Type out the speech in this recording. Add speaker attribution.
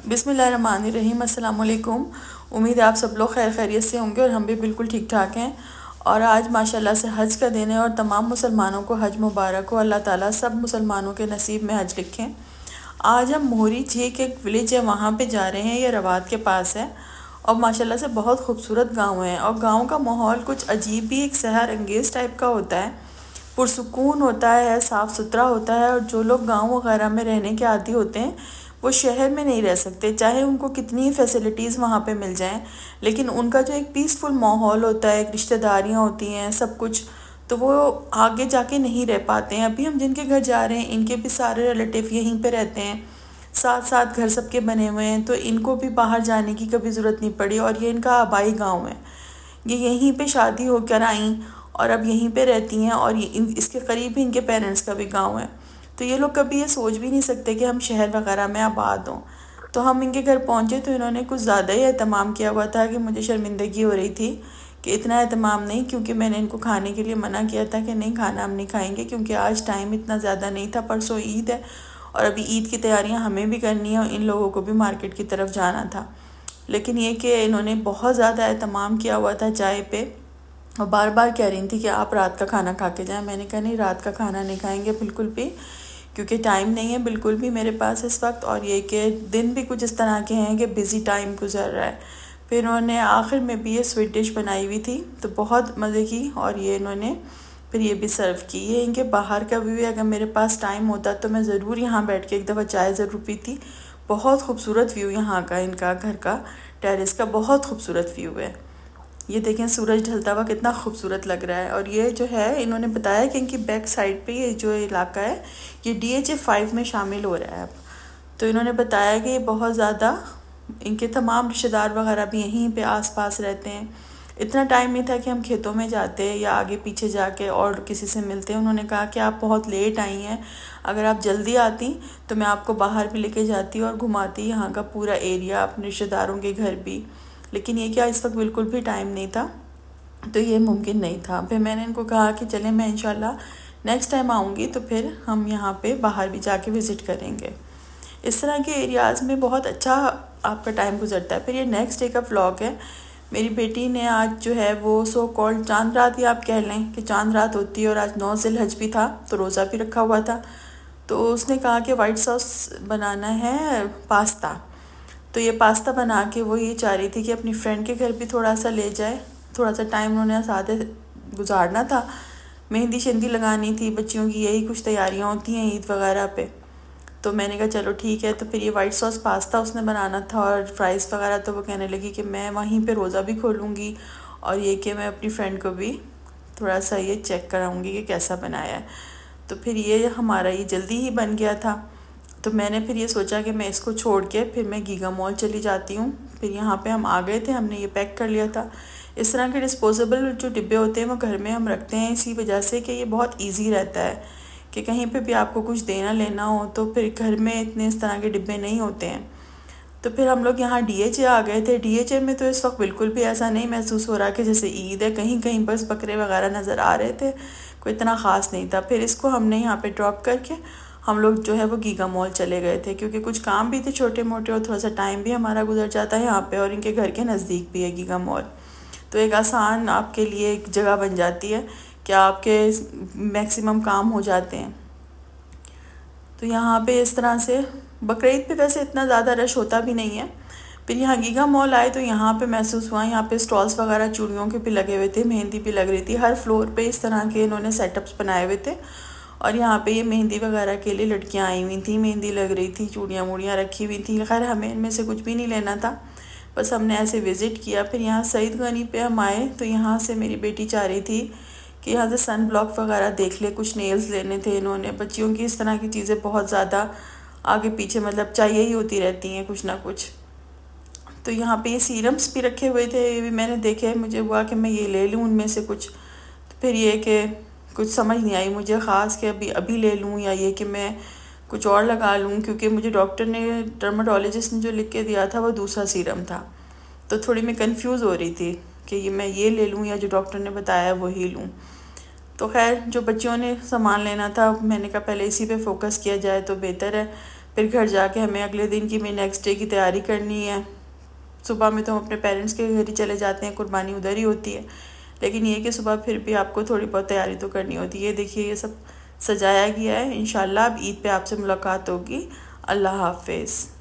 Speaker 1: बिस्मिल्लाहिर्रहमानिर्रहीम। अस्सलाम वालेकुम। उम्मीद है आप सब लोग खैर खैरियत से होंगे और हम भी बिल्कुल ठीक ठाक हैं। और आज माशाल्लाह से हज का दिन है और तमाम मुसलमानों को हज मुबारक हो। अल्लाह ताला सब मुसलमानों के नसीब में हज लिखें। आज हम मोहरी झीक एक विलेज है वहाँ पे जा रहे हैं, ये रवात के पास है और माशाल्लाह से बहुत खूबसूरत गांव है। और गांव का माहौल कुछ अजीब भी एक सहर अंगेज़ टाइप का होता है, पुरसुकून होता है, साफ़ सुथरा होता है। और जो लोग गांव वगैरह में रहने के आदी होते हैं वो शहर में नहीं रह सकते, चाहे उनको कितनी फैसिलिटीज़ वहाँ पे मिल जाएं, लेकिन उनका जो एक पीसफुल माहौल होता है, एक रिश्तेदारियाँ होती हैं, सब कुछ, तो वो आगे जाके नहीं रह पाते हैं। अभी हम जिनके घर जा रहे हैं इनके भी सारे रिलेटिव यहीं पे रहते हैं, साथ साथ घर सबके बने हुए हैं, तो इनको भी बाहर जाने की कभी ज़रूरत नहीं पड़ी। और ये इनका आबाई गाँव है, ये यहीं पे शादी होकर आईं और अब यहीं पे रहती हैं। और इसके करीब ही इनके पेरेंट्स का भी गांव है, तो ये लोग कभी ये सोच भी नहीं सकते कि हम शहर वगैरह में आबाद हों। तो हम इनके घर पहुंचे तो इन्होंने कुछ ज़्यादा ही एहतमाम किया हुआ था कि मुझे शर्मिंदगी हो रही थी कि इतना एहतमाम नहीं, क्योंकि मैंने इनको खाने के लिए मना किया था कि नहीं खाना हम नहीं खाएंगे, क्योंकि आज टाइम इतना ज़्यादा नहीं था, परसों ईद है और अभी ईद की तैयारियां हमें भी करनी है और इन लोगों को भी मार्केट की तरफ जाना था। लेकिन ये कि इन्होंने बहुत ज़्यादा एहतमाम किया हुआ था चाय पे और बार बार कह रही थी कि आप रात का खाना खा के जाएं। मैंने कहा नहीं, रात का खाना नहीं खाएंगे बिल्कुल भी, क्योंकि टाइम नहीं है बिल्कुल भी मेरे पास इस वक्त। और ये कि दिन भी कुछ इस तरह के हैं कि बिज़ी टाइम गुजर रहा है। फिर इन्होंने आखिर में भी ये स्वीट डिश बनाई हुई थी तो बहुत मज़े की, और ये इन्होंने फिर ये भी सर्व की। ये इनके बाहर का व्यू है, अगर मेरे पास टाइम होता तो मैं ज़रूर यहाँ बैठ के एक दफ़ा चाय ज़रूर पीती। बहुत खूबसूरत व्यू यहाँ का, इनका घर का टेरेस का बहुत खूबसूरत व्यू है। ये देखें सूरज ढलता हुआ कितना खूबसूरत लग रहा है। और ये जो है इन्होंने बताया कि इनकी बैक साइड पे ये जो इलाका है ये DHA 5 में शामिल हो रहा है अब। तो इन्होंने बताया कि ये बहुत ज़्यादा, इनके तमाम रिश्तेदार वगैरह भी यहीं पे आसपास रहते हैं। इतना टाइम नहीं था कि हम खेतों में जाते या आगे पीछे जाके और किसी से मिलते। उन्होंने कहा कि आप बहुत लेट आई हैं, अगर आप जल्दी आती तो मैं आपको बाहर भी लेके जाती और घुमाती यहाँ का पूरा एरिया, अपने रिश्तेदारों के घर भी। लेकिन ये क्या, इस वक्त बिल्कुल भी टाइम नहीं था, तो ये मुमकिन नहीं था। फिर मैंने इनको कहा कि चलें, मैं इंशाल्लाह नेक्स्ट टाइम आऊँगी तो फिर हम यहाँ पे बाहर भी जाके विज़िट करेंगे। इस तरह के एरियाज़ में बहुत अच्छा आपका टाइम गुजरता है। फिर ये नेक्स्ट डे का व्लॉग है। मेरी बेटी ने आज जो है वो सो कॉल्ड चांद रात ही आप कह लें कि चांद रात होती है, और आज 9 ज़िलहज भी था तो रोज़ा भी रखा हुआ था। तो उसने कहा कि वाइट सॉस बनाना है पास्ता। तो ये पास्ता बना के वो ये चाह रही थी कि अपनी फ्रेंड के घर भी थोड़ा सा ले जाए, थोड़ा सा टाइम उन्होंने साथ गुजारना था, मेहंदी शेंदी लगानी थी बच्चियों की, यही कुछ तैयारियां होती हैं ईद वगैरह पे। तो मैंने कहा चलो ठीक है। तो फिर ये वाइट सॉस पास्ता उसने बनाना था और फ्राइज़ वगैरह। तो वो कहने लगी कि मैं वहीं पे रोज़ा भी खोलूँगी और ये कि मैं अपनी फ्रेंड को भी थोड़ा सा ये चेक कराऊँगी कि कैसा बनाया है। तो फिर ये हमारा ये जल्दी ही बन गया था। तो मैंने फिर ये सोचा कि मैं इसको छोड़ के फिर मैं गीगा मॉल चली जाती हूँ। फिर यहाँ पे हम आ गए थे, हमने ये पैक कर लिया था। इस तरह के डिस्पोजेबल जो डिब्बे होते हैं वो घर में हम रखते हैं इसी वजह से कि ये बहुत इजी रहता है कि कहीं पे भी आपको कुछ देना लेना हो तो फिर घर में इतने इस तरह के डिब्बे नहीं होते हैं। तो फिर हम लोग यहाँ DHA आ गए थे। DHA में तो इस वक्त बिल्कुल भी ऐसा नहीं महसूस हो रहा कि जैसे ईद है, कहीं कहीं बस बकरे वगैरह नज़र आ रहे थे, कोई इतना ख़ास नहीं था। फिर इसको हमने यहाँ पे ड्रॉप करके हम लोग जो है वो गीगा मॉल चले गए थे, क्योंकि कुछ काम भी थे छोटे मोटे और थोड़ा सा टाइम भी हमारा गुजर जाता है यहाँ पे, और इनके घर के नज़दीक भी है गीगा मॉल। तो एक आसान आपके लिए एक जगह बन जाती है कि आपके मैक्सिमम काम हो जाते हैं। तो यहाँ पे इस तरह से बकरीद पे वैसे इतना ज़्यादा रश होता भी नहीं है। फिर यहाँ गीगा मॉल आए तो यहाँ पे महसूस हुआ, यहाँ पे स्टॉल्स वगैरह चूड़ियों के भी लगे हुए थे, मेहंदी भी लग रही थी। हर फ्लोर पे इस तरह के इन्होंने सेटअप्स बनाए हुए थे और यहाँ पे ये मेहंदी वगैरह के लिए लड़कियाँ आई हुई थी, मेहंदी लग रही थी, चूड़ियाँ वूड़ियाँ रखी हुई थी। खैर हमें इनमें से कुछ भी नहीं लेना था, बस हमने ऐसे विज़िट किया। फिर यहाँ सईद गनी पे हम आए तो यहाँ से मेरी बेटी चाह रही थी कि यहाँ से सन ब्लॉक वगैरह देख ले, कुछ नेल्स लेने थे इन्होंने। बच्चियों की इस तरह की चीज़ें बहुत ज़्यादा आगे पीछे मतलब चाहिए ही होती रहती हैं कुछ ना कुछ। तो यहाँ पे ये सीरम्स भी रखे हुए थे, ये भी मैंने देखे, मुझे हुआ कि मैं ये ले लूँ उनमें से कुछ। तो फिर ये कि कुछ समझ नहीं आई मुझे ख़ास कि अभी अभी ले लूँ या ये कि मैं कुछ और लगा लूँ, क्योंकि मुझे डॉक्टर ने, डर्माटोलॉजिस्ट ने जो लिख के दिया था वो दूसरा सीरम था। तो थोड़ी मैं कंफ्यूज हो रही थी कि ये मैं ये ले लूँ या जो डॉक्टर ने बताया वही लूँ। तो खैर जो बच्चियों ने सामान लेना था मैंने कहा पहले इसी पे फोकस किया जाए तो बेहतर है। फिर घर जाके हमें अगले दिन की नेक्स्ट डे की तैयारी करनी है। सुबह में तो हम अपने पेरेंट्स के घर ही चले जाते हैं, कुर्बानी उधर ही होती है, लेकिन ये कि सुबह फिर भी आपको थोड़ी बहुत तैयारी तो करनी होती है। ये देखिए ये सब सजाया गया है। इंशाल्लाह अब ईद पे आपसे मुलाकात होगी। अल्लाह हाफिज़।